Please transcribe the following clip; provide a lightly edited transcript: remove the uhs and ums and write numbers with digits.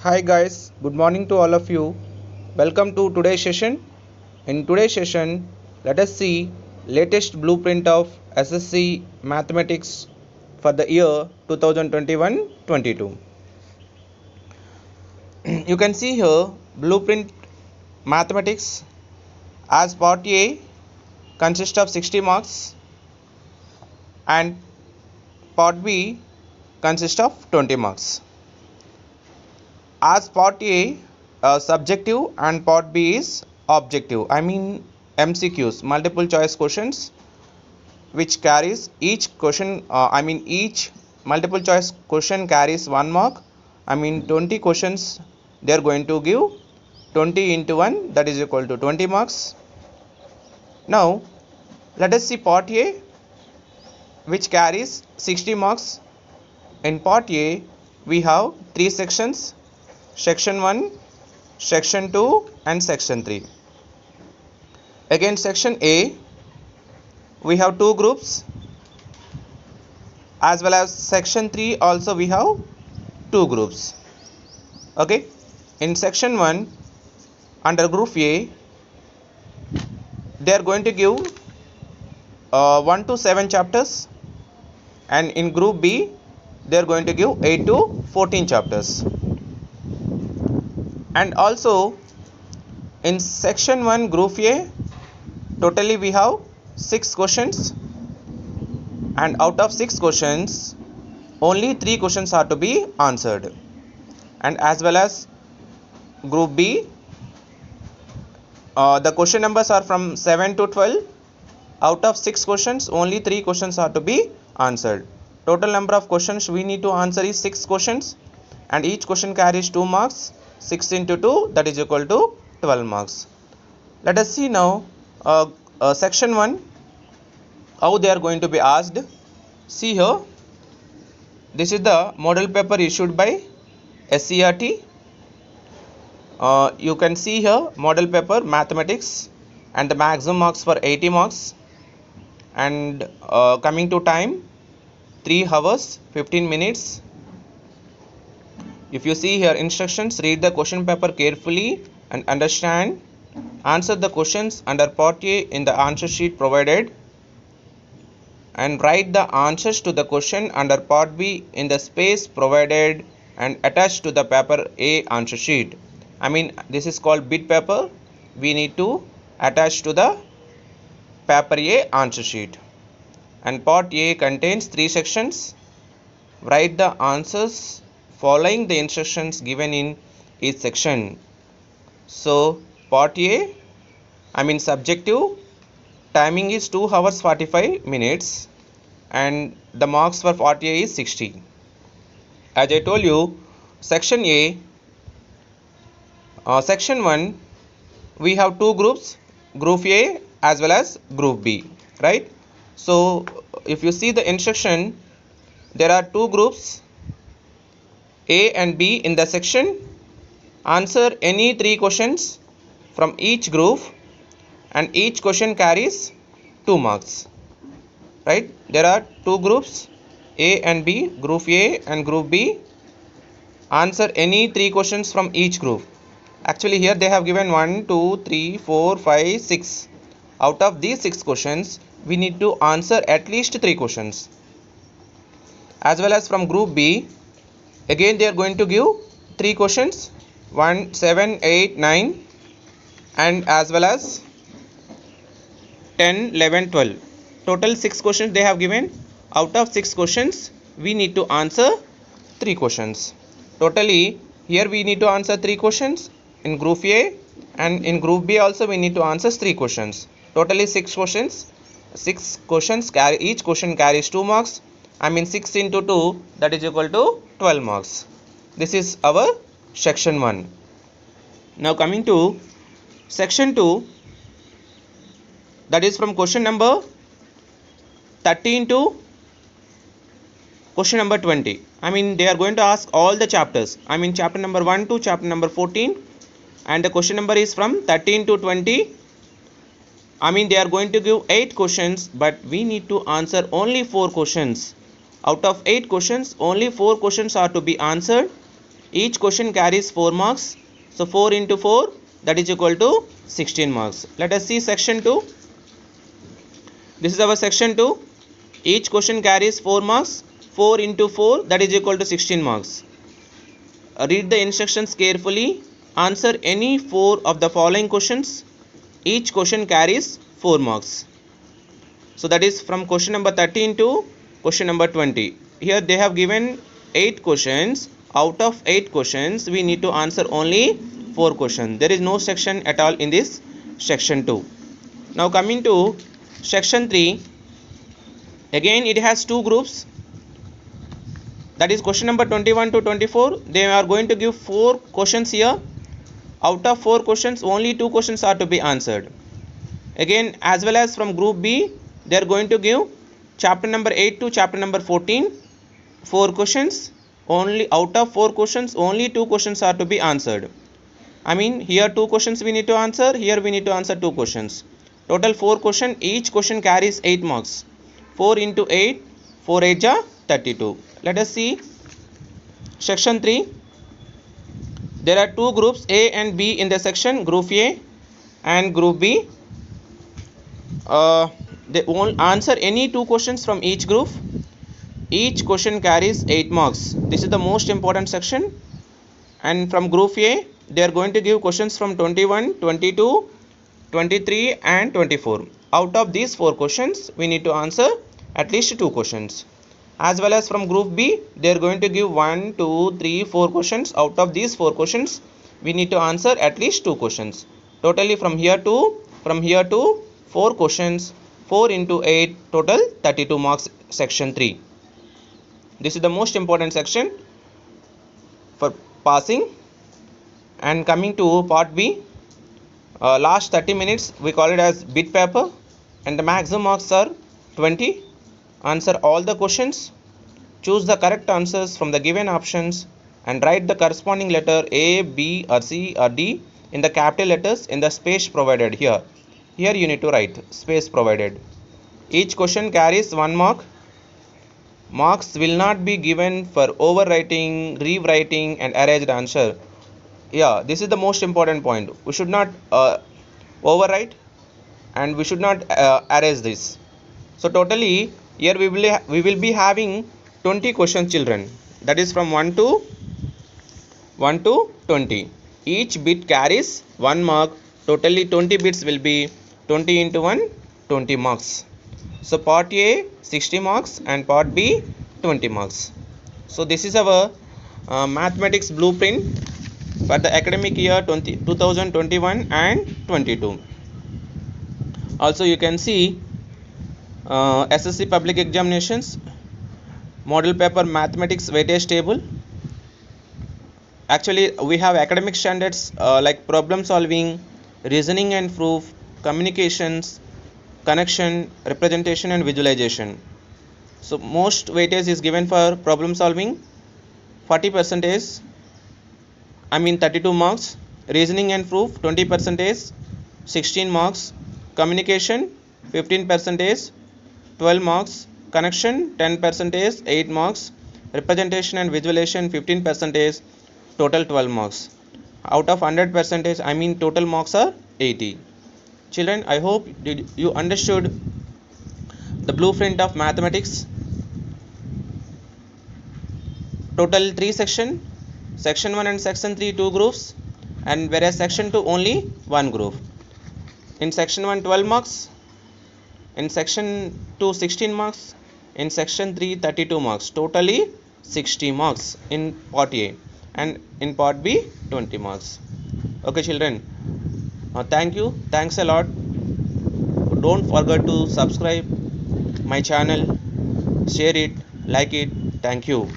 Hi guys, good morning to all of you. Welcome to today's session. In today's session, let us see latest blueprint of SSC Mathematics for the year 2021-22. You can see here blueprint Mathematics as part A consists of 60 marks and part B consists of 20 marks. As part A subjective and part B is objective. I mean MCQs, multiple choice questions, which carries each question. Each multiple choice question carries 1 mark. 20 questions. They are going to give 20 into 1, that is equal to 20 marks. Now let us see part A, which carries 60 marks. In part A we have 3 sections: section 1, section 2 and section 3. Again, section A we have 2 groups, as well as section 3 also we have 2 groups. Okay, in section 1 under group A they are going to give 1 to 7 chapters, and in group B they are going to give 8 to 14 chapters. And also in section 1 group A totally we have 6 questions, and out of 6 questions only 3 questions are to be answered. And as well as group B, the question numbers are from 7 to 12. Out of 6 questions only 3 questions are to be answered. Total number of questions we need to answer is 6 questions, and each question carries 2 marks. 6 into 2, that is equal to 12 marks. Let us see now section 1 how they are going to be asked. See here, this is the model paper issued by SCRT. You can see here model paper mathematics, and the maximum marks for 80 marks, and coming to time 3 hours 15 minutes. If you see here instructions, read the question paper carefully and understand. Answer the questions under part A in the answer sheet provided, and write the answers to the question under part B in the space provided and attach to the paper A answer sheet. This is called bit paper. We need to attach to the paper A answer sheet. And part A contains 3 sections. Write the answers following the instructions given in each section. So part A, subjective, timing is 2 hours 45 minutes, and the marks for part A is 60. As I told you, section A, section 1 we have 2 groups, group A as well as group B, right? So if you see the instruction, there are 2 groups A and B in the section. Answer any 3 questions from each group, and each question carries 2 marks, right? There are 2 groups A and B, group A and group B. Answer any 3 questions from each group. Actually here they have given 1, 2, 3, 4, 5, 6. Out of these 6 questions we need to answer at least 3 questions. As well as from group B, again they are going to give 3 questions, 1, 7, 8, 9, and as well as 10, 11, 12. Total 6 questions they have given. Out of 6 questions we need to answer 3 questions. Totally here we need to answer 3 questions in group A, and in group B also we need to answer 3 questions. Totally 6 questions. 6 questions carry, each question carries 2 marks. 6 into 2, that is equal to 12 marks. This is our section 1. Now coming to section 2, that is from question number 13 to question number 20. They are going to ask all the chapters. Chapter number 1 to chapter number 14, and the question number is from 13 to 20. They are going to give 8 questions, but we need to answer only 4 questions. Out of 8 questions, only 4 questions are to be answered. each question carries 4 marks. So 4 into 4, that is equal to 16 marks. Let us see section 2. This is our section 2. Each question carries 4 marks. 4 into 4, that is equal to 16 marks. Read the instructions carefully. Answer any 4 of the following questions. Each question carries 4 marks. So that is from question number 13 to question number 20. Here they have given 8 questions. Out of 8 questions, we need to answer only 4 questions. There is no section at all in this section 2. Now coming to section 3. Again it has 2 groups. That is question number 21 to 24. They are going to give 4 questions here. Out of 4 questions, only 2 questions are to be answered. Again, as well as from group B, they are going to give chapter number 8 to chapter number 14, 4 questions. Only out of 4 questions, only 2 questions are to be answered. I mean, here 2 questions we need to answer, here we need to answer 2 questions. Total 4 questions, each question carries 8 marks. 4 into 8, 4 8 ja 32. Let us see section 3. There are 2 groups A and B in the section, group A and group B. They won't answer any 2 questions from each group. Each question carries 8 marks. This is the most important section. And from group A, they are going to give questions from 21, 22, 23 and 24. Out of these 4 questions, we need to answer at least 2 questions. As well as from group B, they are going to give 1, 2, 3, 4 questions. Out of these 4 questions, we need to answer at least 2 questions. Totally from here to 4 questions, 4 into 8, total 32 marks, section 3. This is the most important section for passing. And coming to part B, last 30 minutes we call it as bit paper, and the maximum marks are 20. Answer all the questions, choose the correct answers from the given options, and write the corresponding letter A, B or C or D in the capital letters in the space provided here. Here you need to write space provided. Each question carries 1 mark. Marks will not be given for overwriting, rewriting and erased answer. Yeah, this is the most important point. We should not overwrite and we should not erase this. So totally here we will be having 20 questions, children. That is from 1 to 20. Each bit carries 1 mark. Totally 20 bits will be 20 into 1, 20 marks. So part A 60 marks and part B 20 marks. So this is our mathematics blueprint for the academic year 2021 and 22. Also you can see SSC public examinations model paper mathematics weightage table. Actually we have academic standards like problem solving, reasoning and proof, communications, connection, representation and visualization. So most weightage is given for problem solving, 40%, I mean 32 marks, reasoning and proof 20%, 16 marks, communication 15%, 12 marks, connection 10%, 8 marks, representation and visualization 15%, total 12 marks. Out of 100%, I mean total marks are 80. Children, I hope you understood the blueprint of mathematics. Total 3 sections, section 1 and section 3 2 groups, and whereas section 2 only 1 group. In section 1 12 marks, in section 2 16 marks, in section 3 32 marks, totally 60 marks in part A, and in part B 20 marks. Okay children, thanks a lot. Don't forget to subscribe my channel, share it, like it. Thank you.